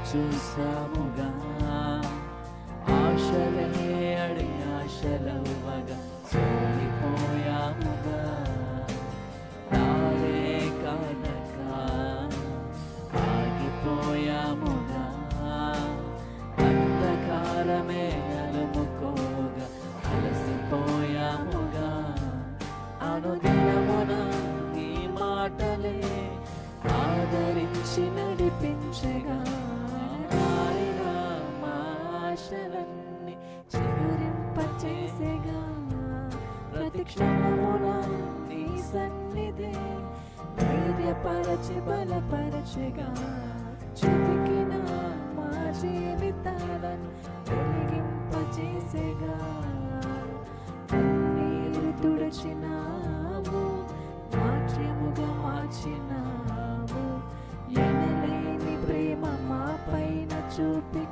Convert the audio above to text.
చూసాముగా, ఆశలే అడి ఆశలవ్వగా సోలిపోయాముగా. నాలే కనక ఆగిపోయాముగా, అంధకారమే అలుముకోగా అలసిపోయాముగా. అనుదినమున ఈ మాటలే ఆదరించి నడిపించగా, మా ఆశలన్నీ చిగురింపచేసేగా. ప్రతి క్షణమున నీ సన్నిధి ధైర్యపరచి బలపరచగా, చితికిన మా జీవితాలను వెలిగింపచేసేగా. కన్నీరు తుడిచినావు, నాట్యముగా మార్చినావు, ఎనలేని ప్రేమ మా పైన చూపి